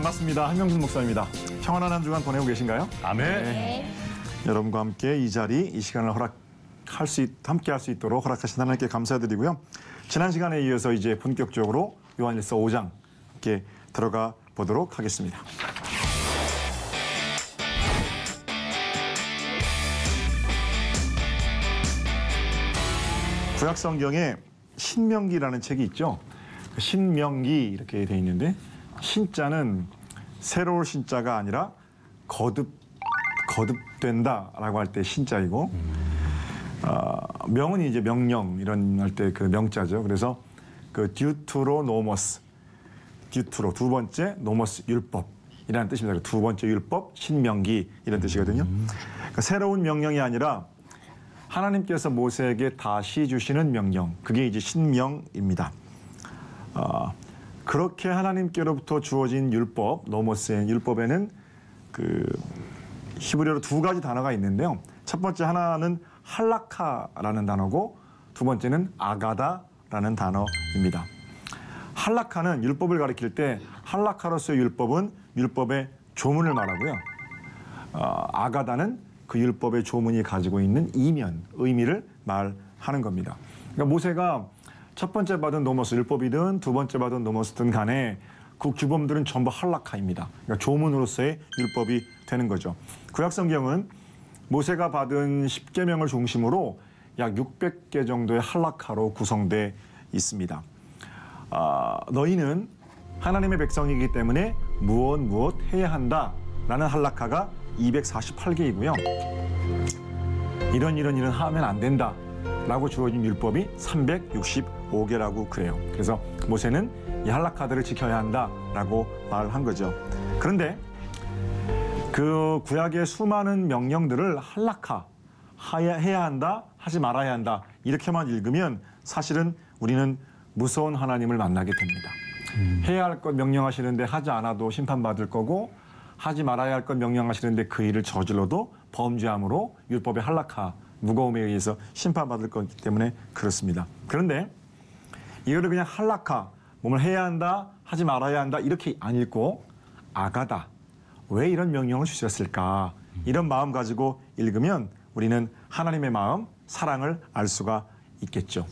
반갑습니다. 한명순 목사입니다. 평안한 한 주간 보내고 계신가요? 아멘. 네. 여러분과 함께 이 자리, 이 시간을 함께 할 수 있도록 허락하신 하나님께 감사드리고요. 지난 시간에 이어서 이제 본격적으로 요한일서 5장 함께 들어가 보도록 하겠습니다. 구약 성경에 신명기라는 책이 있죠. 신명기 이렇게 돼 있는데 신자는 새로울 신자가 아니라 거듭된다라고 할 때 신자이고 명은 이제 명령 이런 할 때 그 명자죠. 그래서 그 듀트로노머스 듀트로 두 번째 노머스 율법이라는 뜻입니다. 두 번째 율법 신명기 이런 뜻이거든요. 그러니까 새로운 명령이 아니라 하나님께서 모세에게 다시 주시는 명령, 그게 이제 신명입니다. 그렇게 하나님께로부터 주어진 율법, 노모스의 율법에는 그 히브리어로 두 가지 단어가 있는데요. 첫 번째 하나는 할라카라는 단어고 두 번째는 아가다라는 단어입니다. 할라카는 율법을 가리킬 때 할라카로서의 율법은 율법의 조문을 말하고요. 아가다는 그 율법의 조문이 가지고 있는 이면, 의미를 말하는 겁니다. 그러니까 모세가 첫 번째 받은 노모스 율법이든 두 번째 받은 노모스든 간에 그 규범들은 전부 할라카입니다. 그러니까 조문으로서의 율법이 되는 거죠. 구약 성경은 모세가 받은 10계명을 중심으로 약 600개 정도의 할라카로 구성되어 있습니다. 너희는 하나님의 백성이기 때문에 무엇 해야 한다라는 할라카가 248개이고요. 이런 하면 안 된다 라고 주어진 율법이 365개라고 그래요. 그래서 모세는 이 할라카들을 지켜야 한다라고 말한 거죠. 그런데 그 구약의 수많은 명령들을 할라카, 해야 한다, 하지 말아야 한다 이렇게만 읽으면 사실은 우리는 무서운 하나님을 만나게 됩니다. 해야 할 것 명령하시는데 하지 않아도 심판받을 거고 하지 말아야 할 것 명령하시는데 그 일을 저질러도 범죄함으로 율법의 할라카, 무거움에 의해서 심판받을 거기 때문에 그렇습니다. 그런데 이거를 그냥 할라카, 몸을 해야 한다, 하지 말아야 한다 이렇게 안 읽고 아가다, 왜 이런 명령을 주셨을까? 이런 마음 가지고 읽으면 우리는 하나님의 마음, 사랑을 알 수가 있겠죠.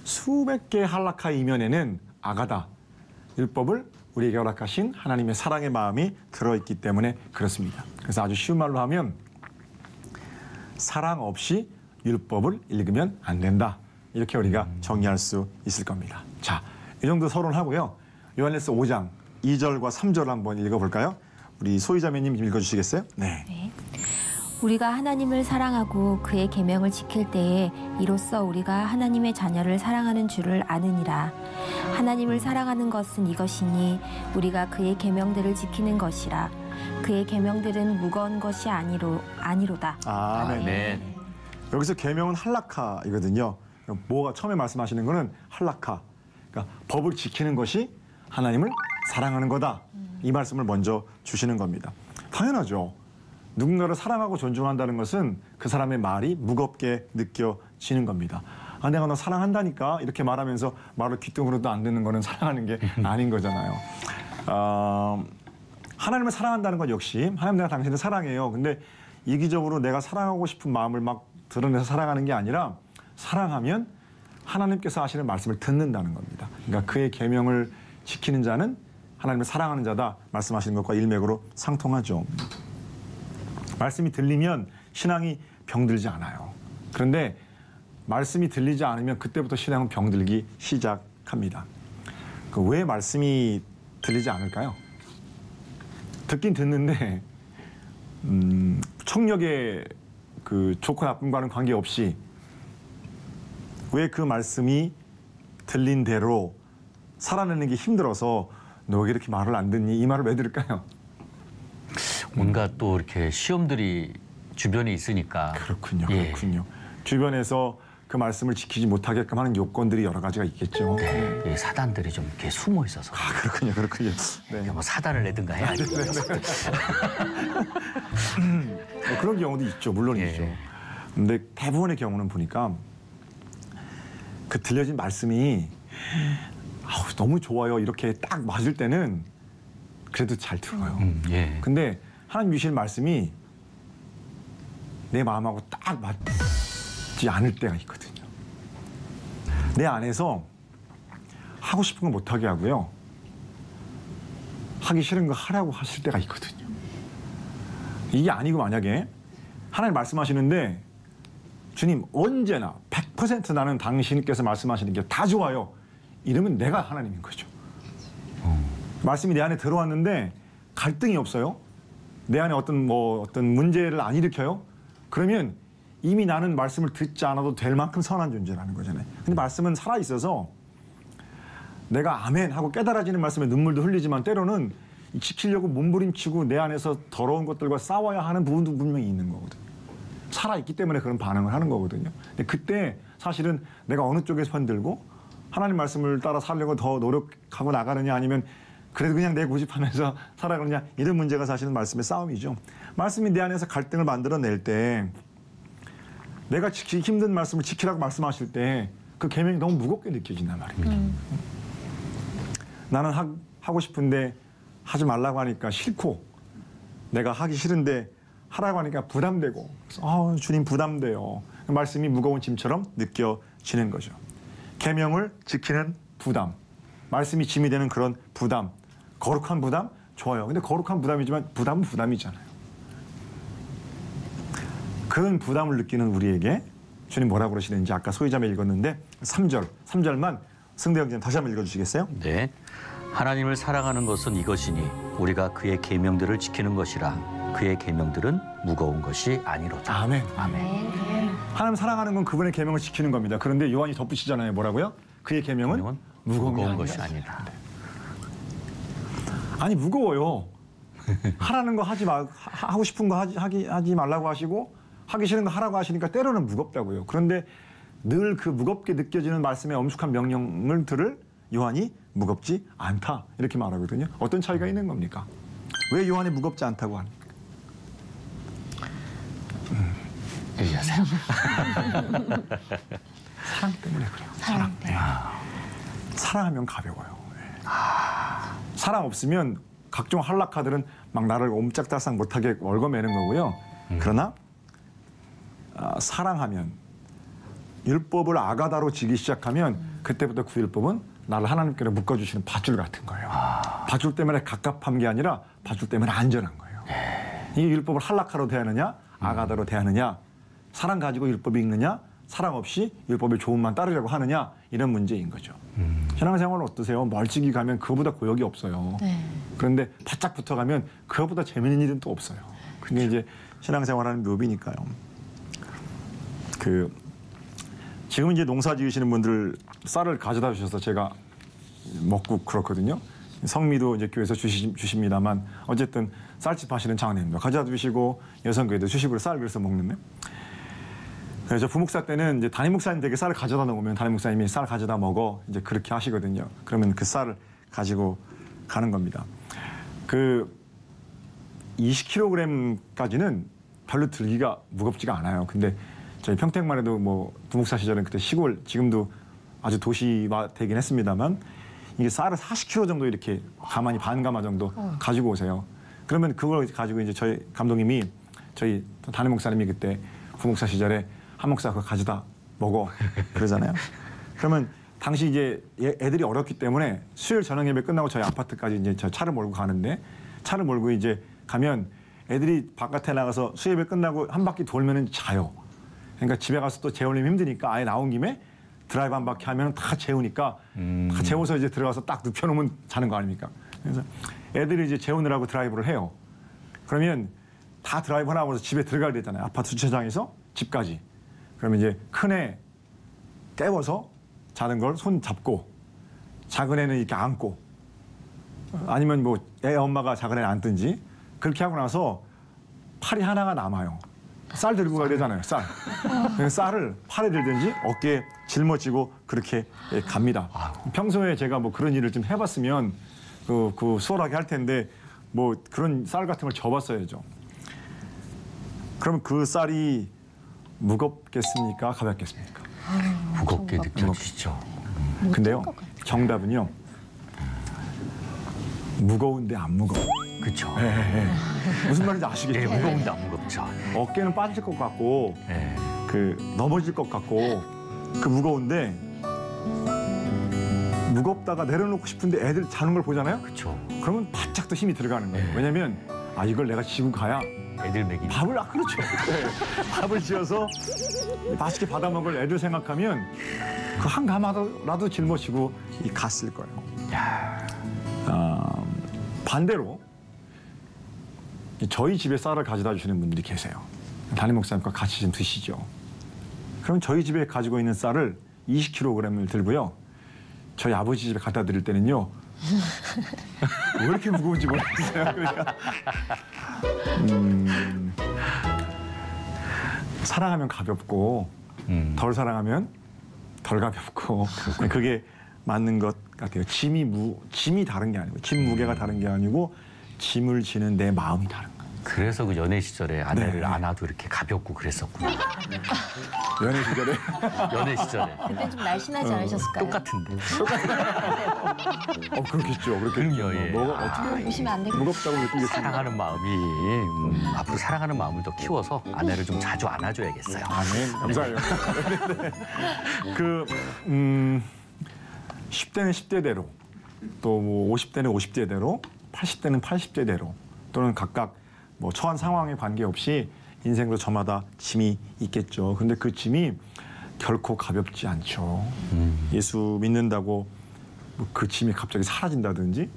수백 개의 할라카 이면에는 아가다, 율법을 우리에게 허락하신 하나님의 사랑의 마음이 들어있기 때문에 그렇습니다. 그래서 아주 쉬운 말로 하면 사랑 없이 율법을 읽으면 안 된다. 이렇게 우리가 정리할 수 있을 겁니다. 자, 이 정도 서론하고요. 요한일서 5장 2절과 3절을 한번 읽어볼까요? 우리 소희자매님 읽어주시겠어요? 네. 우리가 하나님을 사랑하고 그의 계명을 지킬 때에 이로써 우리가 하나님의 자녀를 사랑하는 줄을 아느니라. 하나님을 사랑하는 것은 이것이니 우리가 그의 계명들을 지키는 것이라. 그의 계명들은 무거운 것이 아니로다. 아멘. 여기서 계명은 할라카이거든요. 뭐가 처음에 말씀하시는 거는 할라카. 그러니까 법을 지키는 것이 하나님을 사랑하는 거다. 이 말씀을 먼저 주시는 겁니다. 당연하죠. 누군가를 사랑하고 존중한다는 것은 그 사람의 말이 무겁게 느껴지는 겁니다. 내가 너 사랑한다니까 이렇게 말하면서 말을 귓등으로도 안 듣는 거는 사랑하는 게 아닌 거잖아요. 하나님을 사랑한다는 것 역시 하나님 내가 당신을 사랑해요. 근데 이기적으로 내가 사랑하고 싶은 마음을 막 드러내서 사랑하는 게 아니라 사랑하면 하나님께서 하시는 말씀을 듣는다는 겁니다. 그러니까 그의 계명을 지키는 자는 하나님을 사랑하는 자다 말씀하시는 것과 일맥으로 상통하죠. 말씀이 들리면 신앙이 병들지 않아요. 그런데 말씀이 들리지 않으면 그때부터 신앙은 병들기 시작합니다. 왜 말씀이 들리지 않을까요? 듣긴 듣는데 청력의 그 좋고 나쁨과는 관계없이 왜 그 말씀이 들린 대로 살아내는 게 힘들어서 너 왜 이렇게 말을 안 듣니? 이 말을 왜 들을까요? 뭔가 또 이렇게 시험들이 주변에 있으니까. 그렇군요. 그렇군요. 주변에서 그 말씀을 지키지 못하게끔 하는 요건들이 여러 가지가 있겠죠. 네, 사단들이 좀 이렇게 숨어 있어서. 그렇군요. 네. 뭐 사단을 내든가 해야지. 그런 경우도 있죠. 물론 있죠. 근데 대부분의 경우는 보니까 그 들려진 말씀이 너무 좋아요. 이렇게 딱 맞을 때는 그래도 잘 들어요. 예. 근데 하나님 주실 말씀이 내 마음하고 딱 맞지 않을 때가 있거든요. 내 안에서 하고 싶은 거 못하게 하고요. 하기 싫은 거 하라고 하실 때가 있거든요. 이게 아니고 만약에 하나님 말씀하시는데 주님 언제나 100% 나는 당신께서 말씀하시는 게 다 좋아요. 이러면 내가 하나님인 거죠. 말씀이 내 안에 들어왔는데 갈등이 없어요. 내 안에 어떤 문제를 안 일으켜요. 그러면 이미 나는 말씀을 듣지 않아도 될 만큼 선한 존재라는 거잖아요. 근데 말씀은 살아 있어서 내가 아멘 하고 깨달아지는 말씀에 눈물도 흘리지만 때로는 지키려고 몸부림치고 내 안에서 더러운 것들과 싸워야 하는 부분도 분명히 있는 거거든요. 살아있기 때문에 그런 반응을 하는 거거든요. 근데 그때 사실은 내가 어느 쪽에 편들고 하나님 말씀을 따라 살려고 더 노력하고 나가느냐 아니면 그래도 그냥 내 고집하면서 살아가느냐 이런 문제가 사실은 말씀의 싸움이죠. 말씀이 내 안에서 갈등을 만들어낼 때 내가 지키기 힘든 말씀을 지키라고 말씀하실 때 그 계명이 너무 무겁게 느껴진단 말입니다. 나는 하고 싶은데 하지 말라고 하니까 싫고 내가 하기 싫은데 하라고 하니까 부담되고 주님 부담돼요. 말씀이 무거운 짐처럼 느껴지는 거죠. 계명을 지키는 부담, 말씀이 짐이 되는 그런 부담, 거룩한 부담 좋아요. 근데 거룩한 부담이지만 부담은 부담이잖아요. 그런 부담을 느끼는 우리에게 주님 뭐라고 그러시는지 아까 소유자매 읽었는데 3절만 승대 형제님 다시 한번 읽어주시겠어요? 네. 하나님을 사랑하는 것은 이것이니 우리가 그의 계명들을 지키는 것이라 그의 계명들은 무거운 것이 아니로다. 아멘. 아멘. 하나님 사랑하는 건 그분의 계명을 지키는 겁니다. 그런데 요한이 덧붙이잖아요. 뭐라고요? 그의 계명은 무거운 것이 아니다. 아니 무거워요. 하라는 거 하고 싶은 거 하지 말라고 하시고 하기 싫은 거 하라고 하시니까 때로는 무겁다고요. 그런데 늘 그 무겁게 느껴지는 말씀의 엄숙한 명령을 들을 요한이 무겁지 않다 이렇게 말하거든요. 어떤 차이가 있는 겁니까? 왜 요한이 무겁지 않다고 합니까? 얘기하세요. 사랑 때문에 그래요. 사랑. 네. 사랑하면 가벼워요. 사랑 없으면 각종 한락카들은 막 나를 옴짝달싹 못하게 얽어매는 거고요. 그러나 사랑하면 율법을 아가다로 지기 시작하면 그때부터 그 율법은 나를 하나님께로 묶어주시는 밧줄 같은 거예요. 밧줄 때문에 갑갑한 게 아니라 밧줄 때문에 안전한 거예요. 이 율법을 한락카로 대하느냐 아가다로 대하느냐 사랑 가지고 율법이 읽느냐 사랑 없이 율법의 조언만 따르려고 하느냐 이런 문제인 거죠. 신앙생활은 어떠세요? 멀찍이 가면 그거보다 고역이 없어요. 네. 그런데 바짝 붙어가면 그거보다 재미있는 일은 또 없어요. 그게 이제 신앙생활하는 묘비니까요. 지금 이제 농사 지으시는 분들 쌀을 가져다 주셔서 제가 먹고 그렇거든요. 성미도 이제 교회에서 주십니다만 어쨌든 쌀집 하시는 장로님도 가져다 주시고 여성교회도 주식으로 쌀 그래서 먹는데 그래서 부목사 때는 이제 담임 목사님 댁에 쌀을 가져다 놓으면 담임 목사님이 쌀 가져다 먹어 이제 그렇게 하시거든요. 그러면 그 쌀을 가지고 가는 겁니다. 그 20kg까지는 별로 들기가 무겁지가 않아요. 근데 저희 평택만 해도 뭐 부목사 시절은 그때 시골 지금도 아주 도시화 되긴 했습니다만 이게 쌀을 40kg 정도 이렇게 가만히 반가마 정도 가지고 오세요. 그러면 그걸 가지고 이제 저희 감독님이 저희 담임 목사님이 그때 부목사 시절에 한 목사 그거 가져다 먹어 그러잖아요. 그러면 당시 이제 애들이 어렸기 때문에 수요일 저녁 예배 끝나고 저희 아파트까지 이제 저 차를 몰고 가는데 차를 몰고 이제 가면 애들이 바깥에 나가서 수요 예배 끝나고 한 바퀴 돌면은 자요. 그러니까 집에 가서 또 재우려면 힘드니까 아예 나온 김에 드라이브 한 바퀴 하면 다 재우니까 다 재워서 이제 들어가서 딱 눕혀놓으면 자는 거 아닙니까? 그래서 애들이 이제 재우느라고 드라이브를 해요. 그러면 다 드라이브 하고 나서 집에 들어가야 되잖아요. 아파트 주차장에서 집까지. 그러면 이제 큰애 깨워서 자는 걸 손 잡고 작은 애는 이렇게 안고 아니면 뭐 애 엄마가 작은 애를 안든지 그렇게 하고 나서 팔이 하나가 남아요. 쌀 들고 가야 되잖아요. 쌀. 쌀을 팔에 들든지 어깨에 짊어지고 그렇게 갑니다. 평소에 제가 뭐 그런 일을 좀 해봤으면 그 수월하게 할 텐데 뭐 그런 쌀 같은 걸 접었어야죠. 그럼 그 쌀이 무겁겠습니까? 가볍겠습니까? 무겁게 느껴지시죠. 근데요, 정답은요. 무거운데 안 무거워. 그렇죠. 예, 예. 무슨 말인지 아시겠죠? 예, 무거운데 안 무겁죠. 어깨는 빠질 것 같고 예. 그 넘어질 것 같고 그 무거운데 무겁다가 내려놓고 싶은데 애들 자는 걸 보잖아요. 그렇죠. 그러면 바짝 또 힘이 들어가는 거예요. 네. 왜냐면 아 이걸 내가 지고 가야 애들 먹이. 밥을 그렇죠. 네. 밥을 지어서 맛있게 받아 먹을 애들 생각하면 그 한 가마라도 짊어지고 갔을 거예요. 반대로 저희 집에 쌀을 가져다 주시는 분들이 계세요. 담임 목사님과 같이 좀 드시죠. 그럼 저희 집에 가지고 있는 쌀을 20kg을 들고요. 저희 아버지 집에 갖다 드릴 때는요. 왜 이렇게 무거운지 모르겠어요. 그러니까 사랑하면 가볍고 덜 사랑하면 덜 가볍고 그게 맞는 것 같아요. 짐이 다른 게 아니고 짐 무게가 다른 게 아니고 짐을 지는 내 마음이 다른 거예요. 그래서 그 연애 시절에 아내를 네. 안아도 이렇게 가볍고 그랬었구나. 연애 시절에 연애 시절에. 그때 좀 날씬하지 않으셨을까요? 똑같은데. 그렇겠죠. 그럼요, 예. 뭐가 어떻게 보시면 안 되겠 무겁다고 느끼겠습니까? 사랑하는 마음이 앞으로 사랑하는 마음을 더 키워서 아내를 좀 자주 안아줘야겠어요. 아멘. 감사해요. 그 10대는 10대대로 또 뭐 50대는 50대대로 80대는 80대대로 또는 각각 뭐 처한 상황에 관계없이 인생도 저마다 짐이 있겠죠. 근데 그 짐이 결코 가볍지 않죠. 예수 믿는다고 뭐그 짐이 갑자기 사라진다든지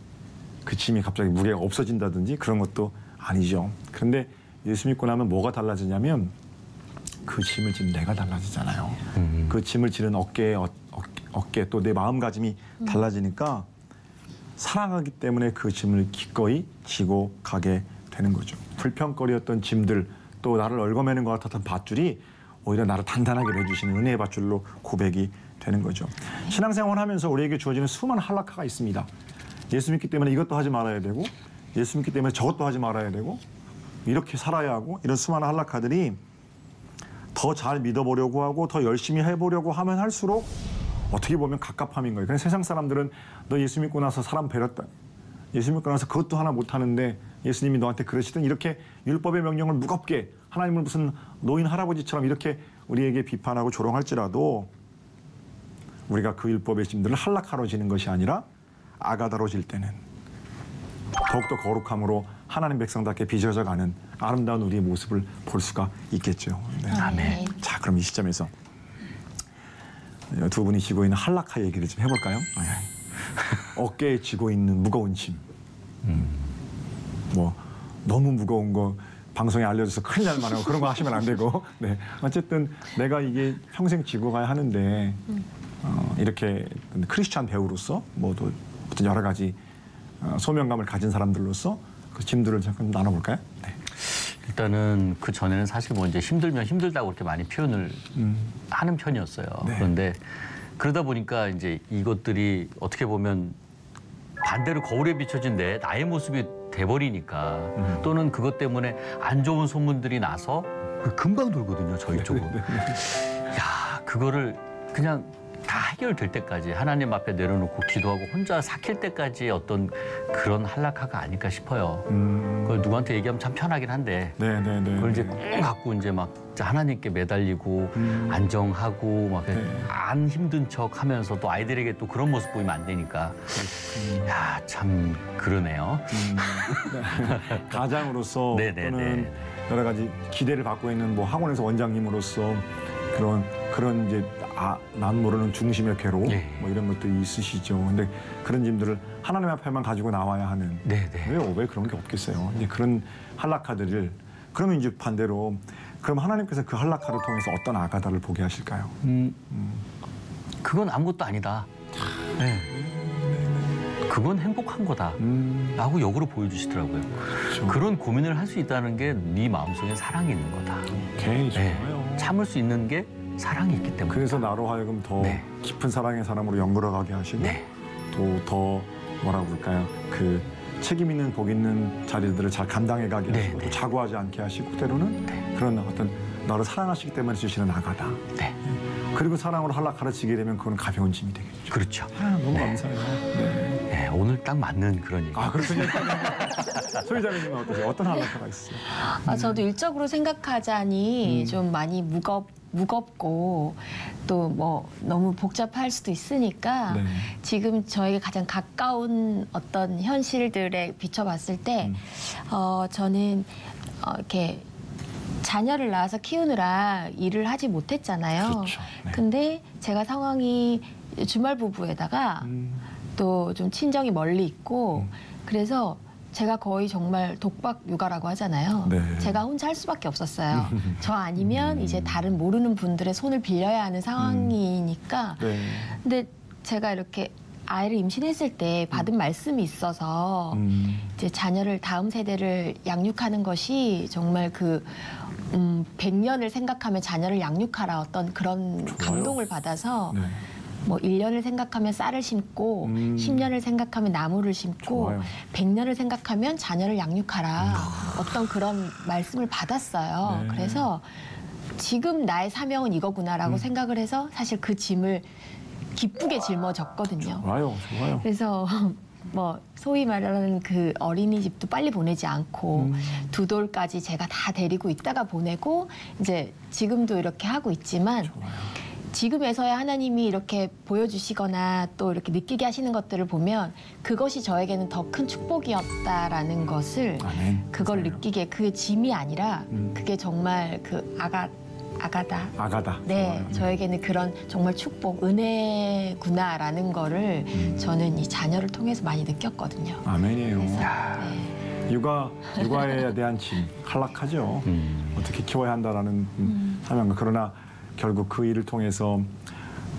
그 짐이 갑자기 무게가 없어진다든지 그런 것도 아니죠. 그런데 예수 믿고 나면 뭐가 달라지냐면 그 짐을 지는 내가 달라지잖아요. 그 짐을 지는 어깨 또 내 마음가짐이 달라지니까 사랑하기 때문에 그 짐을 기꺼이 지고 가게 되는 거죠. 불평거리였던 짐들 또 나를 얽어매는 것 같았던 밧줄이 오히려 나를 단단하게 해주시는 은혜의 밧줄로 고백이 되는 거죠. 신앙생활 하면서 우리에게 주어지는 수많은 한락화가 있습니다. 예수 믿기 때문에 이것도 하지 말아야 되고 예수 믿기 때문에 저것도 하지 말아야 되고 이렇게 살아야 하고 이런 수많은 한락화들이 더 잘 믿어보려고 하고 더 열심히 해보려고 하면 할수록 어떻게 보면 갑갑함인 거예요. 그냥 세상 사람들은 너 예수 믿고 나서 사람 배렸다. 예수 믿고 나서 그것도 하나 못하는데 예수님이 너한테 그러시든 이렇게 율법의 명령을 무겁게 하나님을 무슨 노인 할아버지처럼 이렇게 우리에게 비판하고 조롱할지라도 우리가 그 율법의 짐들을 한락하러 지는 것이 아니라 아가다로 질 때는 더욱더 거룩함으로 하나님 백성답게 빚어져 가는 아름다운 우리의 모습을 볼 수가 있겠죠. 네. 아멘. 자, 그럼 이 시점에서 두 분이 지고 있는 한락화 얘기를 좀 해볼까요? 어깨에 지고 있는 무거운 짐. 뭐 너무 무거운 거 방송에 알려줘서 큰일 날 만하고 그런 거 하시면 안 되고. 네. 어쨌든 내가 이게 평생 지고 가야 하는데 이렇게 크리스찬 배우로서 뭐또 어떤 여러 가지 소명감을 가진 사람들로서 그 짐들을 잠깐 나눠볼까요? 네. 일단은 그 전에는 사실 뭐 이제 힘들면 힘들다고 그렇게 많이 표현을 하는 편이었어요. 네. 그런데 그러다 보니까 이제 이것들이 어떻게 보면 반대로 거울에 비춰진 나의 모습이 돼버리니까 또는 그것 때문에 안 좋은 소문들이 나서 금방 돌거든요, 저희 쪽은. 야, 그거를 그냥 다 해결될 때까지 하나님 앞에 내려놓고 기도하고 혼자 삭힐 때까지 어떤 그런 한락화가 아닐까 싶어요. 그걸 누구한테 얘기하면 참 편하긴 한데 네네네. 그걸 이제 꼭 갖고 이제 막 하나님께 매달리고 안정하고 막 안 힘든 척 하면서 또 아이들에게 또 그런 모습 보이면 안 되니까 야, 참 그러네요. 네. 가장으로서 네네네. 또는 여러 가지 기대를 받고 있는 뭐 학원에서 원장님으로서 그런 이제 난 모르는 중심의 괴로움 예. 뭐 이런 것들이 있으시죠. 근데 그런 짐들을 하나님 앞에만 가지고 나와야 하는 네네. 왜 그런 게 없겠어요. 이제 그런 한락화들을 그러면 이제 반대로 그럼 하나님께서 그 한락화를 통해서 어떤 아가다를 보게 하실까요? 그건 아무것도 아니다. 네. 그건 행복한 거다. 라고 역으로 보여주시더라고요. 그렇죠. 그런 고민을 할 수 있다는 게 네 마음속에 사랑이 있는 거다. 오케이, 네. 좋아요. 참을 수 있는 게 사랑이 있기 때문에. 그래서 나로 하여금 더 네. 깊은 사랑의 사람으로 연결하게 하시고 네. 또 더 뭐라고 그럴까요? 그 책임 있는 복 있는 자리들을 잘 감당해 가게 네, 하시고 네. 또 자고하지 않게 하시고 때로는 그런 어떤 너를 사랑하시기 때문에 주시는 아가다. 네. 그리고 사랑으로 한락하러지게 되면 그건 가벼운 짐이 되겠죠. 그렇죠. 너무 감사해요. 네. 네, 오늘 딱 맞는 그런 얘기. 아, 그렇군요. 소유자님은 어떠세요? 어떤 한락카가 있어요? 저도 일적으로 생각하자니 좀 많이 무겁고 또 뭐 너무 복잡할 수도 있으니까 네. 지금 저에게 가장 가까운 어떤 현실들에 비춰봤을 때 저는 이렇게 자녀를 낳아서 키우느라 일을 하지 못했잖아요. 그렇죠. 네. 근데 제가 상황이 주말 부부에다가 또 좀 친정이 멀리 있고 그래서 제가 거의 정말 독박 육아라고 하잖아요. 네. 제가 혼자 할 수밖에 없었어요. 저 아니면 이제 다른 모르는 분들의 손을 빌려야 하는 상황이니까. 네. 근데 제가 이렇게 아이를 임신했을 때 받은 말씀이 있어서 이제 자녀를 다음 세대를 양육하는 것이 정말 그 100년을 생각하며 자녀를 양육하라 어떤 그런 좋아요. 감동을 받아서 네. 뭐 1년을 생각하면 쌀을 심고 10년을 생각하면 나무를 심고 좋아요. 100년을 생각하면 자녀를 양육하라 어떤 그런 말씀을 받았어요. 네. 그래서 지금 나의 사명은 이거구나라고 생각을 해서 사실 그 짐을 기쁘게 짊어졌거든요. 좋아요. 좋아요. 그래서 뭐 소위 말하는 그 어린이집도 빨리 보내지 않고 두 돌까지 제가 다 데리고 있다가 보내고 이제 지금도 이렇게 하고 있지만 좋아요. 지금에서야 하나님이 이렇게 보여주시거나 또 이렇게 느끼게 하시는 것들을 보면 그것이 저에게는 더 큰 축복이었다라는 것을 아멘. 그걸 맞아요. 느끼게 그 짐이 아니라 그게 정말 그 아가다. 아가다. 네, 좋아요. 저에게는 그런 정말 축복, 은혜구나라는 거를 저는 이 자녀를 통해서 많이 느꼈거든요. 아멘이에요. 그래서 네. 육아에 대한 짐, 한락하죠. 어떻게 키워야 한다라는 사명과 그러나 결국 그 일을 통해서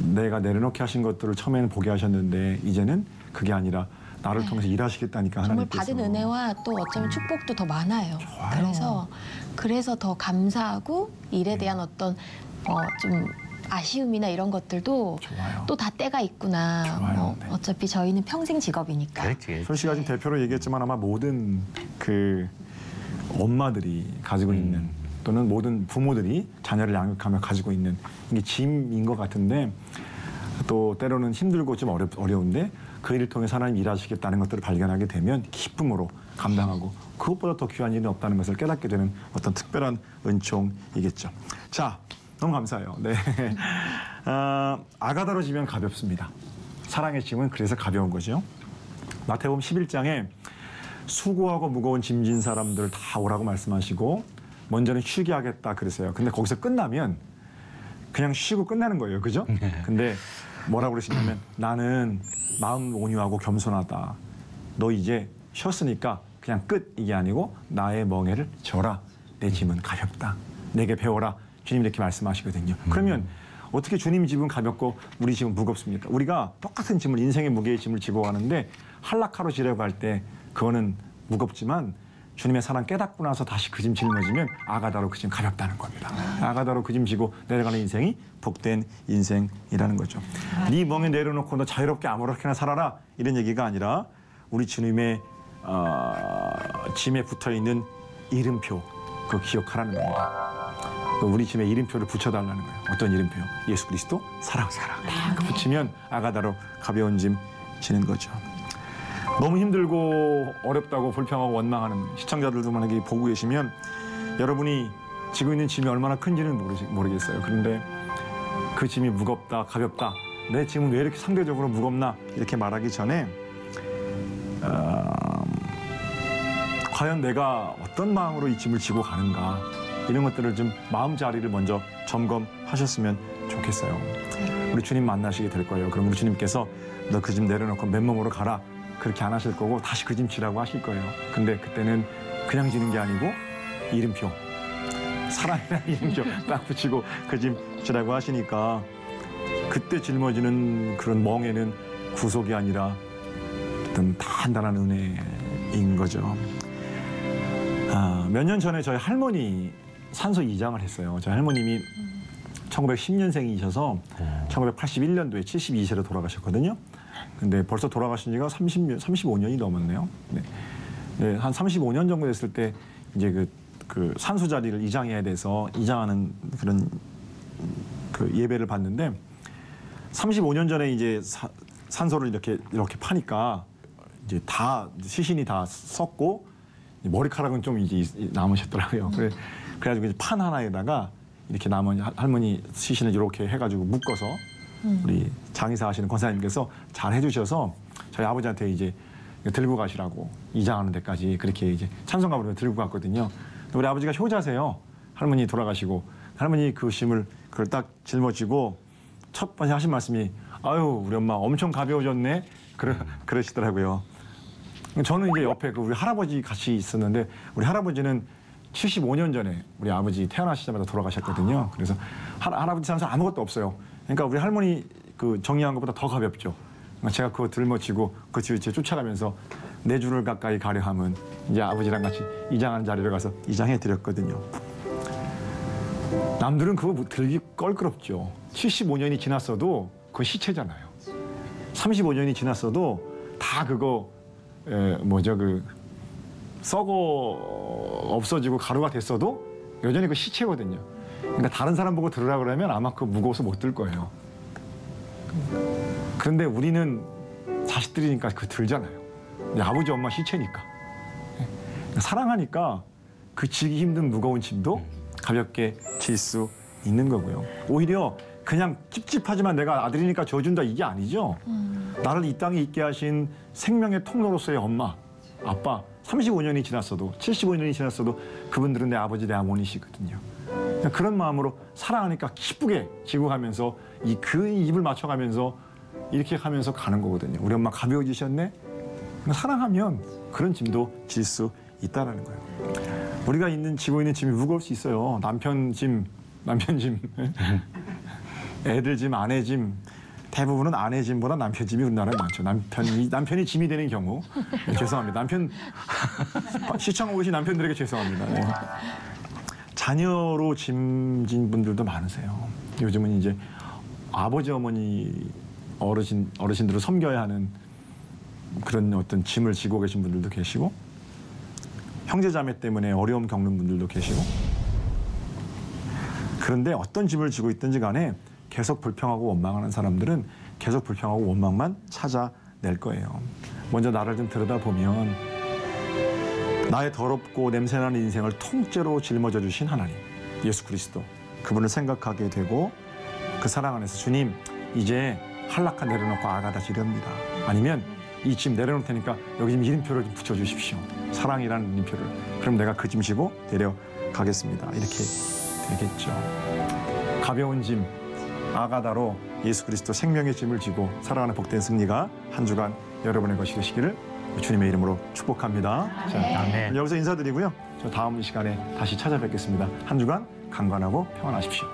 내가 내려놓게 하신 것들을 처음에는 보게 하셨는데 이제는 그게 아니라 나를 통해서 일하시겠다니까 정말 하나님께서. 받은 은혜와 또 어쩌면 축복도 더 많아요. 그래서 더 감사하고 일에 대한 어떤 좀 아쉬움이나 이런 것들도 좋아요. 또 다 때가 있구나. 좋아요. 네. 어차피 저희는 평생 직업이니까. 그렇지. 솔 씨가 지금 대표로 얘기했지만 아마 모든 그 엄마들이 가지고 있는 또는 모든 부모들이 자녀를 양육하며 가지고 있는 이게 짐인 것 같은데 또 때로는 힘들고 좀 어려운데 그 일을 통해 하나님 일하시겠다는 것들을 발견하게 되면 기쁨으로 감당하고 그것보다 더 귀한 일은 없다는 것을 깨닫게 되는 어떤 특별한 은총이겠죠. 자, 너무 감사해요. 네. 아가다로 지면 가볍습니다. 사랑의 짐은 그래서 가벼운 거죠. 마태복음 11장에 수고하고 무거운 짐진 사람들 다 오라고 말씀하시고 먼저는 쉬게 하겠다 그랬어요. 근데 거기서 끝나면 그냥 쉬고 끝나는 거예요. 그죠? 근데 뭐라고 그러시냐면 나는 마음 온유하고 겸손하다. 너 이제 쉬었으니까 그냥 끝 이게 아니고 나의 멍에를 져라. 내 짐은 가볍다. 내게 배워라. 주님이 이렇게 말씀하시거든요. 그러면 어떻게 주님 짐은 가볍고 우리 짐은 무겁습니까? 우리가 똑같은 짐을 인생의 무게의 짐을 지고 가는데 한락하러 지려고 할 때 그거는 무겁지만 주님의 사랑 깨닫고 나서 다시 그 짐 짊어지면 아가다로 그 짐 가볍다는 겁니다. 아가다로 그 짐 지고 내려가는 인생이 복된 인생이라는 거죠. 네 멍에 내려놓고 너 자유롭게 아무렇게나 살아라 이런 얘기가 아니라 우리 주님의 짐에 붙어있는 이름표 그거 기억하라는 겁니다. 우리 짐에 이름표를 붙여달라는 거예요. 어떤 이름표요? 예수 그리스도 사랑. 딱 붙이면 아가다로 가벼운 짐 지는 거죠. 너무 힘들고 어렵다고 불평하고 원망하는 시청자들도 만약에 보고 계시면 여러분이 지고 있는 짐이 얼마나 큰지는 모르겠어요. 그런데 그 짐이 무겁다, 가볍다, 내 짐은 왜 이렇게 상대적으로 무겁나 이렇게 말하기 전에 과연 내가 어떤 마음으로 이 짐을 지고 가는가 이런 것들을 좀 마음자리를 먼저 점검하셨으면 좋겠어요. 우리 주님 만나시게 될 거예요. 그럼 우리 주님께서 너 그 짐 내려놓고 맨몸으로 가라. 그렇게 안 하실 거고 다시 그 짐 지라고 하실 거예요. 근데 그때는 그냥 지는 게 아니고 이름표, 사랑이라는 이름표 딱 붙이고 그 짐 지라고 하시니까 그때 짊어지는 그런 멍에는 구속이 아니라 어떤 단단한 은혜인 거죠. 몇 년 전에 저희 할머니 산소 이장을 했어요. 저희 할머님이 1910년생이셔서 1981년도에 72세로 돌아가셨거든요. 근데 벌써 돌아가신 지가 35년이 넘었네요. 네. 네, 한 35년 정도 됐을 때 이제 그 산소 자리를 이장해야 돼서 이장하는 그런 그 예배를 받는데 35년 전에 이제 산소를 이렇게 파니까 이제 다 시신이 다 썩고 머리카락은 좀 이제 남으셨더라고요. 그래가지고 이제 판 하나에다가 이렇게 남은 할머니 시신을 이렇게 해가지고 묶어서 우리 장의사 하시는 권사님께서 잘 해주셔서 저희 아버지한테 이제 들고 가시라고 이장하는 데까지 그렇게 이제 찬송가부로 들고 갔거든요. 우리 아버지가 효자세요. 할머니 돌아가시고 할머니 그 심을 그걸 딱 짊어지고 첫 번째 하신 말씀이 아유 우리 엄마 엄청 가벼워졌네 그러시더라고요. 저는 이제 옆에 그 우리 할아버지 같이 있었는데 우리 할아버지는 75년 전에 우리 아버지 태어나시자마자 돌아가셨거든요. 그래서 할아버지 산서 아무것도 없어요. 그러니까 우리 할머니 그 정리한 것보다 더 가볍죠. 제가 그거 들머지고 그 뒤에 쫓아가면서 내 줄을 가까이 가려 함은 이제 아버지랑 같이 이장하는 자리로 가서 이장해 드렸거든요. 남들은 그거 들기 껄끄럽죠. 75년이 지났어도 그거 시체잖아요. 35년이 지났어도 다 그거 썩어 없어지고 가루가 됐어도 여전히 그 시체거든요. 그러니까 다른 사람 보고 들으라 그러면 아마 그거 무거워서 못 들 거예요. 그런데 우리는 자식들이니까 그거 들잖아요. 아버지 엄마 시체니까. 사랑하니까 그 지기 힘든 무거운 짐도 가볍게 질 수 있는 거고요. 오히려 그냥 찝찝하지만 내가 아들이니까 져준다 이게 아니죠. 나를 이 땅에 있게 하신 생명의 통로로서의 엄마, 아빠 35년이 지났어도 75년이 지났어도 그분들은 내 아버지, 내 어머니시거든요. 그런 마음으로 사랑하니까 기쁘게 지고 가면서 그 입을 맞춰가면서 이렇게 하면서 가는 거거든요. 우리 엄마 가벼워지셨네? 사랑하면 그런 짐도 질 수 있다는 거예요. 우리가 지고 있는 짐이 무거울 수 있어요. 남편 짐, 애들 짐, 아내 짐. 대부분은 아내 짐보다 남편 짐이 우리나라에 많죠. 남편이 짐이 되는 경우. 죄송합니다. 시청하고 계신 남편들에게 죄송합니다. 네. 자녀로 짐진 분들도 많으세요. 요즘은 이제 아버지, 어머니, 어르신들을 섬겨야 하는 그런 어떤 짐을 지고 계신 분들도 계시고, 형제자매 때문에 어려움 겪는 분들도 계시고, 그런데 어떤 짐을 지고 있든지 간에 계속 불평하고 원망하는 사람들은 계속 불평하고 원망만 찾아낼 거예요. 먼저 나를 좀 들여다보면 나의 더럽고 냄새나는 인생을 통째로 짊어져 주신 하나님, 예수 그리스도, 그분을 생각하게 되고 그 사랑 안에서 주님, 이제 한락한 내려놓고 아가다 지렵니다. 아니면 이 짐 내려놓을 테니까 여기 좀 이름표를 좀 붙여주십시오. 사랑이라는 이름표를. 그럼 내가 그 짐 지고 내려가겠습니다. 이렇게 되겠죠. 가벼운 짐, 아가다로 예수 그리스도 생명의 짐을 지고 살아가는 복된 승리가 한 주간 여러분의 것이 되시기를 주님의 이름으로 축복합니다. 자, 아멘. 여기서 인사드리고요. 저 다음 시간에 다시 찾아뵙겠습니다. 한 주간 강건하고 평안하십시오.